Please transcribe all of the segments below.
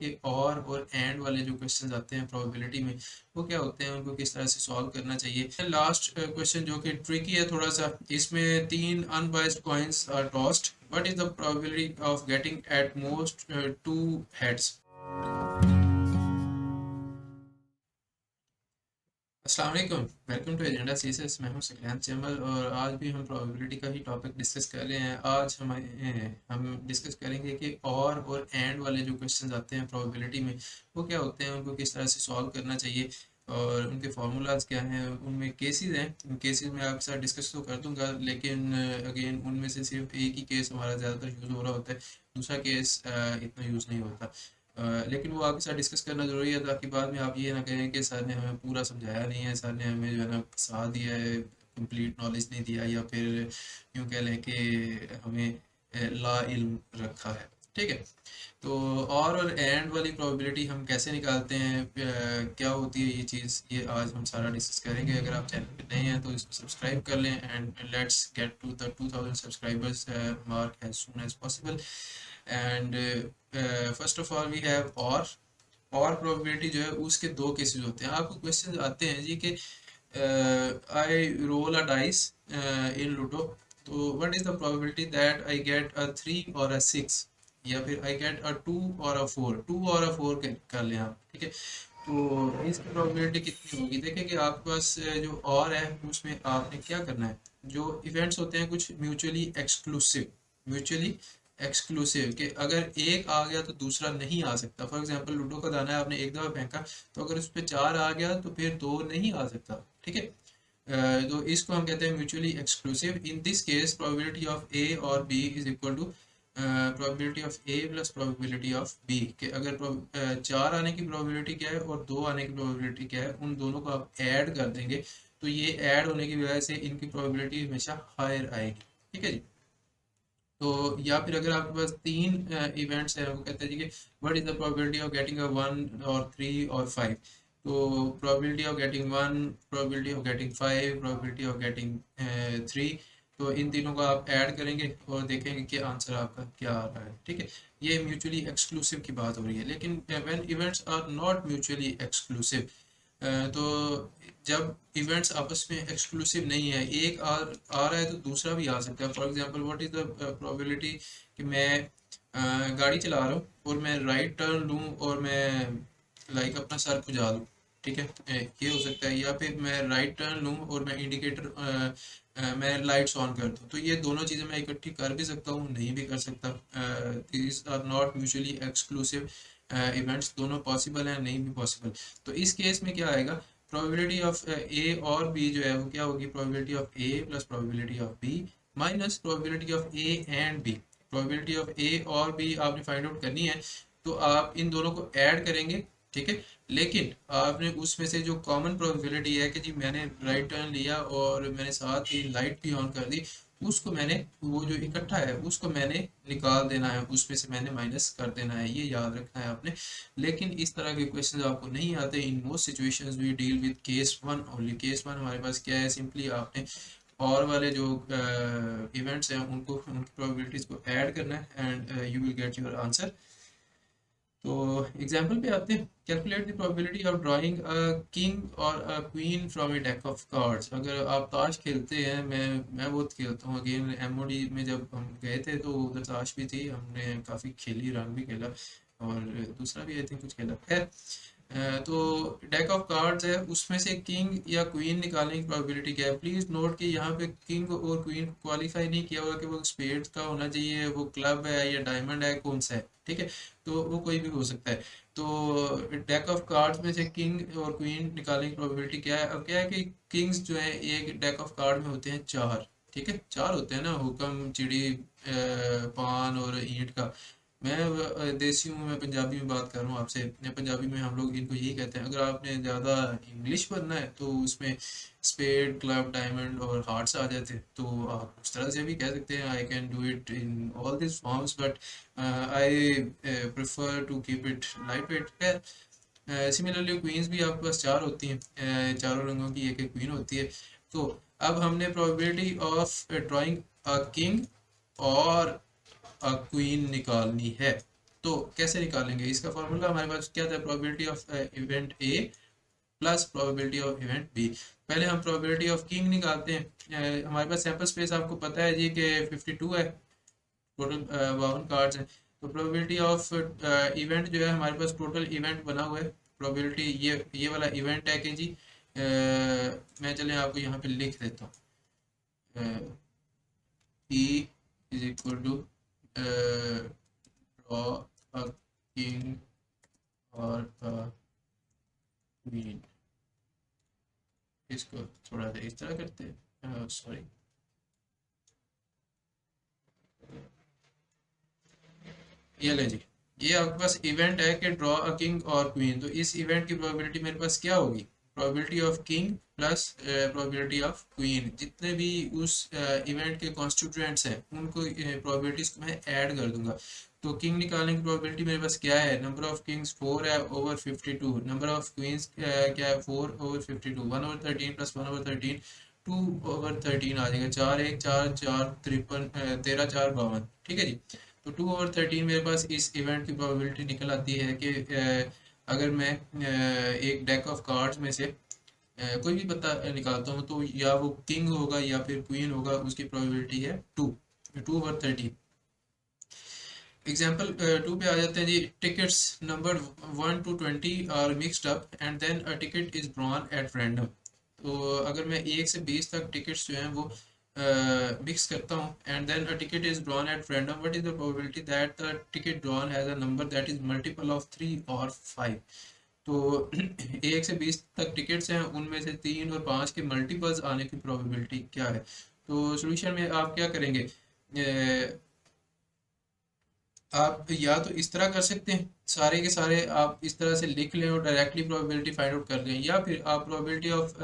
कि और एंड वाले जो क्वेश्चन आते हैं प्रोबेबिलिटी में वो क्या होते हैं, उनको किस तरह से सॉल्व करना चाहिए। लास्ट क्वेश्चन जो कि ट्रिकी है थोड़ा सा, इसमें तीन unbiased coins are tossed, what is the probability of getting at most two heads. अस्सलाम वालेकुम, वेलकम टू एजेंडा सीसेस। मैं हूं सकलैन चैमल और आज भी हम प्रोबेबिलिटी का ही टॉपिक डिस्कस कर रहे हैं। आज हम डिस्कस करेंगे कि और एंड वाले जो क्वेश्चंस आते हैं प्रोबेबिलिटी में वो क्या होते हैं, उनको किस तरह से सॉल्व करना चाहिए और उनके फार्मूलाज क्या हैं, उनमें केसेस हैं। उन केसेस में आपके साथ डिस्कस तो कर दूंगा, लेकिन अगेन उनमें से सिर्फ एक ही केस हमारा ज़्यादातर यूज़ हो रहा होता है, दूसरा केस इतना यूज़ नहीं होता। लेकिन वो आपके साथ डिस्कस करना ज़रूरी है ताकि बाद में आप ये ना कहें कि सर ने हमें पूरा समझाया नहीं है, सर ने हमें जो है ना फंसा दिया है, कंप्लीट नॉलेज नहीं दिया, या फिर यूँ कह लें कि हमें ला इल्म रखा है। ठीक है, तो और एंड वाली प्रोबेबिलिटी हम कैसे निकालते हैं, क्या होती है ये चीज़, ये आज हम सारा डिस्कस करेंगे। अगर आप चैनल पे नए हैं तो इसको सब्सक्राइब कर लें and let's get to the 2000 subscribers mark as soon as possible. And first of all we have और प्रोबेबिलिटी जो है उसके दो केसेस होते हैं। आपको क्वेश्चन आते हैं जी कि I roll a dice in Ludo, तो what is the probability that I get a 3 और अ 6, या फिर आई गेट अ 2 और अ 4, 2 और अ 4 कर लें आप। ठीक है, तो इसकी प्रोबेबिलिटी कितनी होगी। देखिए कि आपके पास जो और है उसमें आपने क्या करना है, जो इवेंट्स होते हैं कुछ म्यूचुअली एक्सक्लूसिव, कि अगर एक आ गया तो दूसरा नहीं आ सकता। फॉर एग्जांपल लूडो का दाना है, आपने एक दफ़ा फेंका, तो अगर उस पर चार आ गया तो फिर दो नहीं आ सकता। ठीक है, तो इसको हम कहते हैं mutually exclusive. In this case probability of A और B is equal to probability of A plus probability of B, कि अगर चार आने की प्रोबेबिलिटी क्या है और दो आने की प्रोबेबिलिटी क्या है, उन दोनों को आप ऐड कर देंगे तो ये ऐड होने की वजह से इनकी प्रोबेबिलिटी हमेशा हायर आएगी। ठीक है जी, तो या फिर अगर आपके पास तीन इवेंट्स हैं, वो कहते हैं जी कि what is the probability of getting a 1 और 3 और 5, तो probability of getting 1, probability of getting 5, probability of getting 3, तो इन तीनों को आप ऐड करेंगे और देखेंगे कि आंसर आपका क्या आ रहा है। ठीक है, ये म्यूचुअली एक्सक्लूसिव की बात हो रही है। लेकिन when events are not mutually exclusive, तो जब इवेंट्स आपस में एक्सक्लूसिव नहीं है, एक आ रहा है तो दूसरा भी आ सकता है। For example what is the probability कि मैं गाड़ी चला रहा हूँ और मैं राइट टर्न लूँ और मैं लाइक अपना सर खुजा दूँ। ठीक है, ये हो सकता है। या फिर मैं राइट टर्न लूँ और मैं इंडिकेटर मैं लाइट्स ऑन कर दूँ, तो ये दोनों चीज़ें मैं इकट्ठी कर भी सकता हूँ, नहीं भी कर सकता। These are not mutually exclusive events, दोनों पॉसिबल हैं, नहीं भी पॉसिबल। तो इस केस में क्या आएगा, प्रोबेबिलिटी ऑफ ए और बी जो है वो क्या होगी, probability of A plus probability of B minus probability of A and B. Probability of A और बी आपने फाइंड आउट करनी है, तो आप इन दोनों को ऐड करेंगे। ठीक है, लेकिन आपने उसमें से जो कॉमन प्रोबेबिलिटी है कि जी मैंने राइट टर्न लिया और मैंने साथ ही लाइट भी ऑन कर दी, उसको मैंने, वो जो इकट्ठा है उसको मैंने निकाल देना है, उसमें से मैंने माइनस कर देना है, ये याद रखना है आपने। लेकिन इस तरह के क्वेश्चंस आपको नहीं आते। In most situations we deal with case one only. Case one हमारे पास क्या है, सिंपली आपने और वाले जो इवेंट्स हैं उनको, उनकी प्रोबेबिलिटीज को ऐड करना है and you will get your answer. तो एग्जाम्पल पे आते हैं। Calculate the probability of drawing a king और a queen from a deck of cards. अगर आप ताश खेलते हैं, मैं बहुत खेलता हूँ। अगेन एमओडी में जब हम गए थे तो उधर ताश भी थी, हमने काफ़ी खेली, रंग भी खेला और दूसरा भी आई थिंक कुछ खेला है। तो डेक ऑफ कार्ड्स है, उसमें से किंग या क्वीन निकालने की प्रोबेबिलिटी क्या है। प्लीज नोट कि यहाँ पे किंग और क्वीन क्वालिफाई नहीं किया हुआ कि वो स्पेड का होना चाहिए, वो क्लब है या डायमंड है, कौन सा है। ठीक है, तो वो कोई भी हो सकता है। तो डेक ऑफ कार्ड्स में से किंग और क्वीन निकालने की प्रोबेबिलिटी क्या है। अब क्या है कि किंग्स जो है एक डेक ऑफ कार्ड में होते हैं चार। ठीक है, चार होते हैं ना, हुक्म, चिड़ी, पान और ईंट का। मैं देसी हूँ, मैं पंजाबी में बात कर रहा हूँ आपसे। पंजाबी में हम लोग इनको यही कहते हैं। अगर आपने ज़्यादा इंग्लिश पढ़ना है तो उसमें स्पेड, क्लब, डायमंड और हार्ट्स आ जाते हैं, तो आप उस तरह से भी कह सकते हैं। I can do it in all this forms but I prefer to keep it light weight है। सिमिलरली क्वींस भी आपके पास चार होती हैं, चारों रंगों की एक एक क्वीन होती है। तो अब हमने probability of drawing a king और क्वीन निकालनी है। तो कैसे निकालेंगे इसका फॉर्मूला? हमारे पास क्या था? Probability of event A plus probability of event B. पहले हम प्रोबेबिलिटी ऑफ किंग निकालते हैं। हमारे पास सैंपल स्पेस आपको पता है जी कि 52 है, टोटल 52 कार्ड्स हैं। तो प्रोबेबिलिटी ऑफ इवेंट जो है, हमारे पास टोटल इवेंट बना हुआ है। प्रोबेबिलिटी ये वाला इवेंट है कि जी मैं चलें आपको यहाँ पे लिख देता हूँ। E is equal to draw a king और क्वीन। इसको थोड़ा सा इस तरह करते हैं, सॉरी, ये ले जी। ये आपके पास इवेंट है कि ड्रॉ अ किंग और क्वीन। तो इस इवेंट की प्रोबेबिलिटी मेरे पास क्या होगी? Probability of king plus probability of queen. जितने भी उस इवेंट के कॉन्स्टिट्यूएंट्स हैं उनको प्रोबेबिलिटीज को मैं ऐड कर दूंगा। तो किंग निकालने की प्रोबेबिलिटी मेरे पास क्या है? नंबर ऑफ किंग्स 4 है ओवर 52। नंबर ऑफ क्वींस क्या है? 4 over 52। 1 over 13 plus 1 over 13 2 over 13 आ जाएगा। 4 1 4 4 53 13 4 52। ठीक है जी। तो 2 ओवर 13 मेरे पास इस इवेंट की प्रोबेबिलिटी निकल आती है कि अगर मैं एक डेक ऑफ कार्ड्स में से कोई भी पत्ता निकालता हूँ तो या वो किंग होगा या फिर क्वीन होगा, उसकी प्रोबेबिलिटी है 2 ओवर 13। एग्जाम्पल 2 पे आ जाते हैं जी। Tickets number 1 to 20 are mixed up and then a ticket is drawn at random. तो अगर मैं 1 से 20 तक टिकट्स जो हैं वो मिक्स करता हूँ and then a ticket is drawn at random, what is the probability that the ticket drawn has a number that is multiple of 3 और 5। तो 1 से 20 तक टिकट्स हैं, उनमें से 3 और 5 के मल्टीपल्स आने की प्रोबेबिलिटी क्या है? तो सोल्यूशन में आप क्या करेंगे? आप या तो इस तरह कर सकते हैं, सारे के सारे आप इस तरह से लिख लें और डायरेक्टली प्रोबेबिलिटी फाइंड आउट कर लें, या फिर आप प्रोबेबिलिटी ऑफ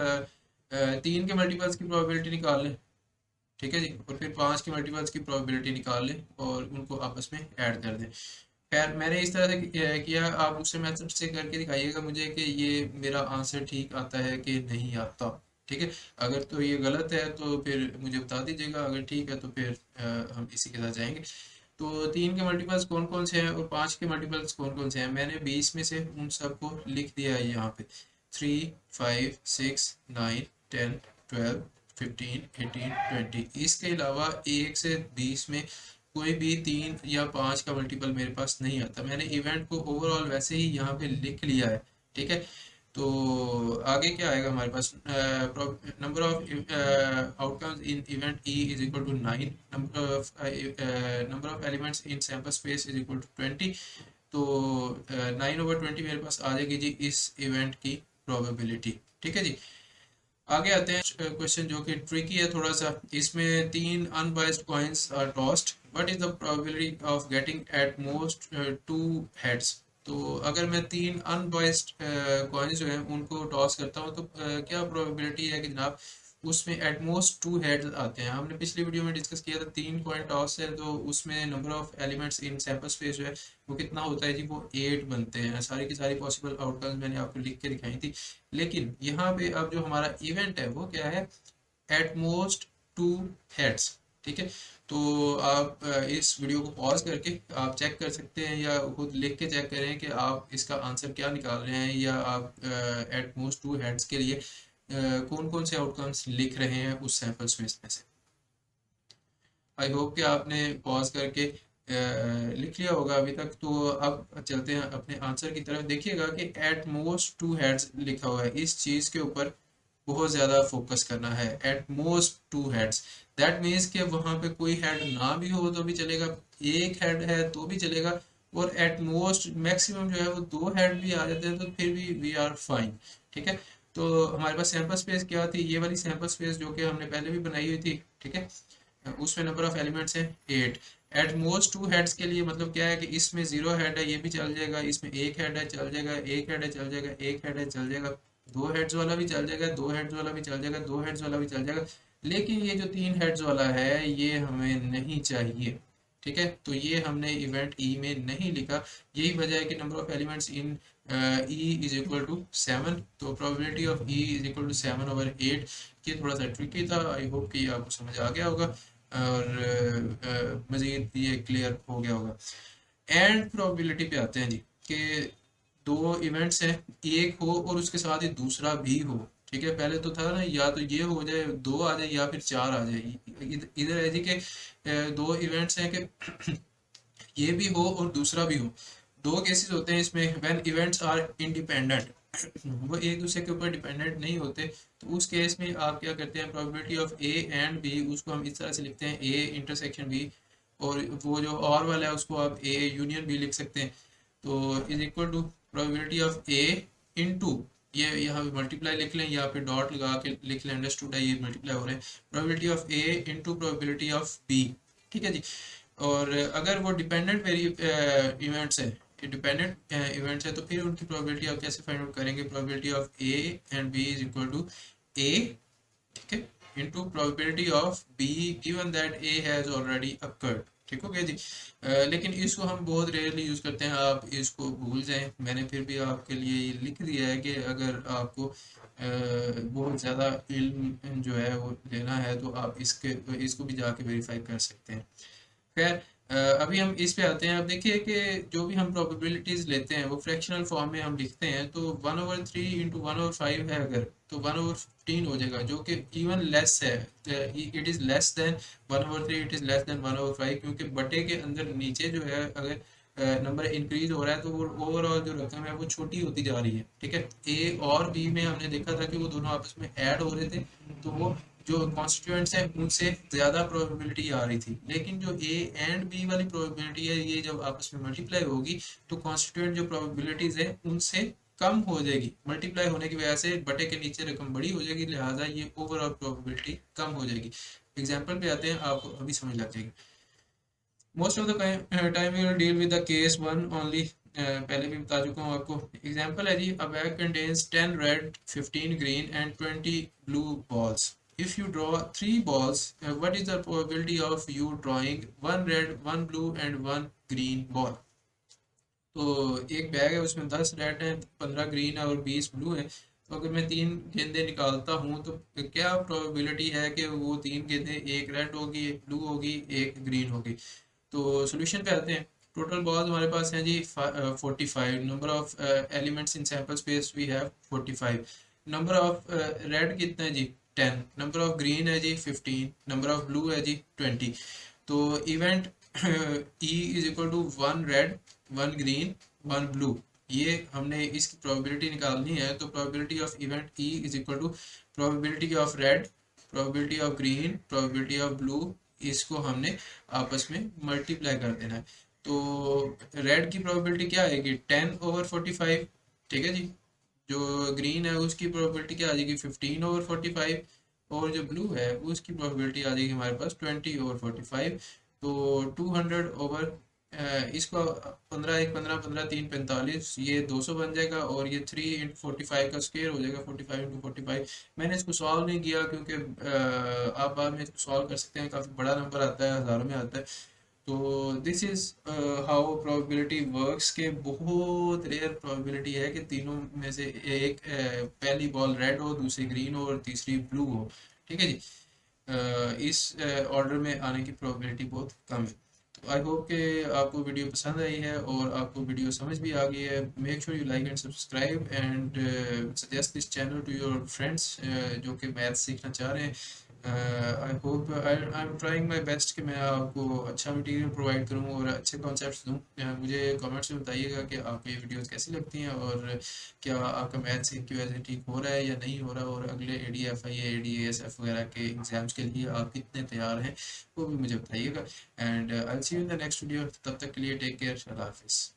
3 के मल्टीपल्स की प्रोबेबिलिटी निकाल लें। ठीक है जी। और फिर 5 के मल्टीपल्स की प्रोबेबिलिटी निकाल लें और उनको आपस में ऐड कर दें। खैर मैंने इस तरह से किया, आप दूसरे मेथड से करके दिखाइएगा मुझे कि ये मेरा आंसर ठीक आता है कि नहीं आता। ठीक है। अगर तो ये गलत है तो फिर मुझे बता दीजिएगा, अगर ठीक है तो फिर हम इसी के साथ जाएंगे। तो 3 के मल्टीपल्स कौन कौन से हैं और 5 के मल्टीपल्स कौन कौन से हैं? मैंने 20 में से उन सबको लिख दिया है यहाँ पे। 3 5 6 9 10 12 15 18 20। इसके अलावा 1 से 20 में कोई भी 3 या 5 का मल्टीपल मेरे पास नहीं आता। मैंने इवेंट को ओवरऑल वैसे ही यहाँ पे लिख लिया है। ठीक है। तो आगे क्या आएगा हमारे पास? Number of outcomes in event E is equal to 9। Number of elements in sample space is equal to 20। तो 9/20 मेरे पास आ जाएगी जी इस इवेंट की प्रोबेबिलिटी। ठीक है जी। आगे आते हैं क्वेश्चन जो कि ट्रिकी है थोड़ा सा। इसमें 3 unbiased coins are tossed, what is the probability of getting at most 2 heads. तो अगर मैं 3 अनबाइस्ड कॉइन्स जो हैं उनको टॉस करता हूँ तो क्या प्रोबेबिलिटी है कि जनाब उसमें एटमोस्ट 2 हेड्स आते हैं? हमने पिछली वीडियो में डिस्कस किया था 3 कॉइन टॉस है तो उसमें number of elements in sample space जो है वो कितना होता है जी? वो 8 बनते हैं। सारी की सारी पॉसिबल आउटकम्स मैंने आपको लिख के दिखाई थी। लेकिन यहाँ पे अब जो हमारा इवेंट है वो क्या है? At most 2 heads. ठीक है। तो आप इस वीडियो को पॉज करके आप चेक कर सकते हैं या खुद लिख के चेक करें कि आप इसका आंसर क्या निकाल रहे हैं, या आप एटमोस्ट 2 हेड्स के लिए कौन कौन से आउटकम्स लिख रहे हैं उस सैंपल स्पेस में से। आई होप कि आपने पॉज करके लिख लिया होगा अभी तक। तो अब चलते हैं अपने आंसर की तरफ। देखिएगा कि एट मोस्ट 2 हेड्स लिखा हुआ है, इस चीज़ के ऊपर बहुत ज़्यादा फोकस करना है। Eight most 2 heads that means कि वहाँ पे कोई हेड ना भी हो तो भी चलेगा, एक हेड है तो भी चलेगा, और एट मोस्ट मैक्सिमम जो है वो 2 हेड भी आ जाते हैं तो फिर भी वी आर फाइन। ठीक है। तो हमारे पास सैंपल स्पेस क्या थी? ये वाली सैंपल स्पेस जो कि हमने पहले भी बनाई हुई थी। ठीक है। उसमें नंबर ऑफ एलिमेंट्स है 8। एट मोस्ट 2 हेड्स के लिए मतलब क्या है कि इसमें 0 हेड है ये भी चल जाएगा, इसमें एक हेड है चल जाएगा, एक हेड है चल जाएगा, एक हेड है चल जाएगा, 2 हेड्स वाला भी चल जाएगा, 2 हेड्स वाला भी चल जाएगा, 2 हेड्स वाला भी चल जाएगा। लेकिन ये जो 3 हेड्स वाला है ये हमें नहीं चाहिए। ठीक है। तो ये हमने इवेंट ई में नहीं लिखा। यही वजह है कि number of elements in E is equal to 7। तो probability of E is equal to 7/8। ये थोड़ा सा ट्रिकी था, आई होप कि आपको समझ आ गया होगा और मज़ीद ये क्लियर हो गया होगा। एंड प्रोबेबिलिटी पे आते हैं जी, कि दो इवेंट्स हैं, एक हो और उसके साथ ही दूसरा भी हो। ठीक है, पहले तो था ना या तो ये हो जाए, दो आ जाए या फिर चार आ जाए। इधर है जी कि दो इवेंट्स हैं कि ये भी हो और दूसरा भी हो। दो केसेस होते हैं इसमें, व्हेन इवेंट्स आर इंडिपेंडेंट, वो एक दूसरे के ऊपर डिपेंडेंट नहीं होते। तो उस केस में आप क्या करते हैं, probability of A and B, उसको हम इस तरह से लिखते हैं, ए इंटरसेक्शन बी, और वो जो और वाला है उसको आप ए यूनियन बी लिख सकते हैं। तो is equal to probability of A into, ये यहाँ पे मल्टीप्लाई लिख लें या फिर डॉट लगा के लिख लें, अंडरस्टूड है, ये मल्टीप्लाई हो रहे हैं, probability of A into probability of B. ठीक है जी। और अगर वो डिपेंडेंट वेरी इवेंट्स है, डिपेंडेंट इवेंट्स है, तो फिर उनकी प्रोबेबिलिटी आप कैसे फाइंड आउट करेंगे, probability of A and B is equal to A, ठीक है, into probability of B given that A has already occurred. ठीक हो गया जी। लेकिन इसको हम बहुत रेयरली यूज़ करते हैं, आप इसको भूल जाएं, मैंने फिर भी आपके लिए ये लिख दिया है कि अगर आपको बहुत ज़्यादा इल्म जो है वो लेना है तो आप इसको भी जाके वेरीफाई कर सकते हैं। खैर, अभी हम इस पे आते हैं। अब देखिए कि जो भी हम प्रोबेबिलिटीज लेते हैं वो फ्रैक्शनल फॉर्म में हम लिखते हैं, तो 1/3 इंटू 1/5 है अगर, तो 1/15 हो जाएगा, जो कि इवन लेस है, it is less than 1/3, it is less than 1/5, क्योंकि बटे के अंदर नीचे जो है अगर नंबर इंक्रीज हो रहा है तो वो ओवरऑल जो रकम है वो छोटी होती जा रही है। ठीक है, ए और बी में हमने देखा था कि वो दोनों आपस में ऐड हो रहे थे, तो वो जो कॉन्स्टिट्यूएंट्स हैं उनसे ज़्यादा प्रोबेबिलिटी आ रही थी। लेकिन जो ए एंड बी वाली प्रोबेबिलिटी है, ये जब आपस में मल्टीप्लाई होगी तो कॉन्स्टिट्यूएंट जो प्रोबेबिलिटीज़ है उनसे कम हो जाएगी, मल्टीप्लाई होने की वजह से बटे के नीचे रकम बड़ी हो जाएगी, लिहाजा ये ओवरऑल प्रोबेबिलिटी कम हो जाएगी। एग्जाम्पल पे आते हैं, आपको अभी समझ लग जाएगी। Most of the time we will deal with the case one only, पहले भी बता चुका हूँ आपको। एग्जांपल है जी, a bag contains 10 red, 15 green and 20 blue balls. If you draw 3 balls, what is the probability of you drawing 1 red, 1 blue and 1 green ball? तो एक बैग है, उसमें 10 रेड है, 15 ग्रीन है और 20 ब्लू है। तो अगर मैं तीन गेंदें निकालता हूँ तो क्या प्रोबेबिलिटी है कि वो तीन गेंदें, एक रेड होगी, एक ब्लू होगी, एक ग्रीन होगी। तो सोल्यूशन पे आते हैं। टोटल बॉल्स हमारे पास हैं जी 45। Number of elements in sample space we have 45। Number of red कितना है जी 10। नंबर ऑफ ग्रीन है जी 15। नंबर ऑफ ब्लू है जी 20। तो event E is equal to 1 red, 1 green, 1 blue, ये हमने इसकी प्रोबेबिलिटी निकालनी है। तो probability of event E is equal to probability of red, probability of green, probability of blue, इसको हमने आपस में मल्टीप्लाई कर देना है। तो रेड की प्रोबेबिलिटी क्या आएगी 10/45। ठीक है जी। जो ग्रीन है उसकी प्रोबेबिलिटी क्या आ जाएगी 15/45, और जो ब्लू है उसकी प्रोबेबिलिटी आ जाएगी हमारे पास 20/45। तो 200 इसको 15 1 15 15 3 45, ये 200 बन जाएगा, और ये 3 × 45 का स्क्वायर हो जाएगा, 45 × 45। मैंने इसको सॉल्व नहीं किया क्योंकि आप बाद में इसको सॉल्व कर सकते हैं, काफ़ी बड़ा नंबर आता है, हज़ारों में आता है। तो this is how probability works, के बहुत रेयर प्रोबेबिलिटी है कि तीनों में से एक पहली बॉल रेड हो, दूसरी ग्रीन हो और तीसरी ब्लू हो। ठीक है जी। इस ऑर्डर में आने की प्रोबेबिलिटी बहुत कम है। तो आई होप कि आपको वीडियो पसंद आई है और आपको वीडियो समझ भी आ गई है। Make sure you like and subscribe and suggest this channel to your friends जो कि मैथ सीखना चाह रहे हैं। I hope I am trying my best कि मैं आपको अच्छा मटेरियल प्रोवाइड करूँ और अच्छे कॉन्सेप्ट्स दूँ। मुझे कमेंट्स में बताइएगा कि आपको ये वीडियोस कैसी लगती हैं और क्या आपका मैथ सीख की वजह से ठीक हो रहा है या नहीं हो रहा, और अगले ADFI या ADASF वगैरह के एग्जाम्स के लिए आप कितने तैयार हैं वो भी मुझे बताइएगा। And I will see you in the next video. तब तक के लिए टेक केयर, अल्लाह हाफिज़।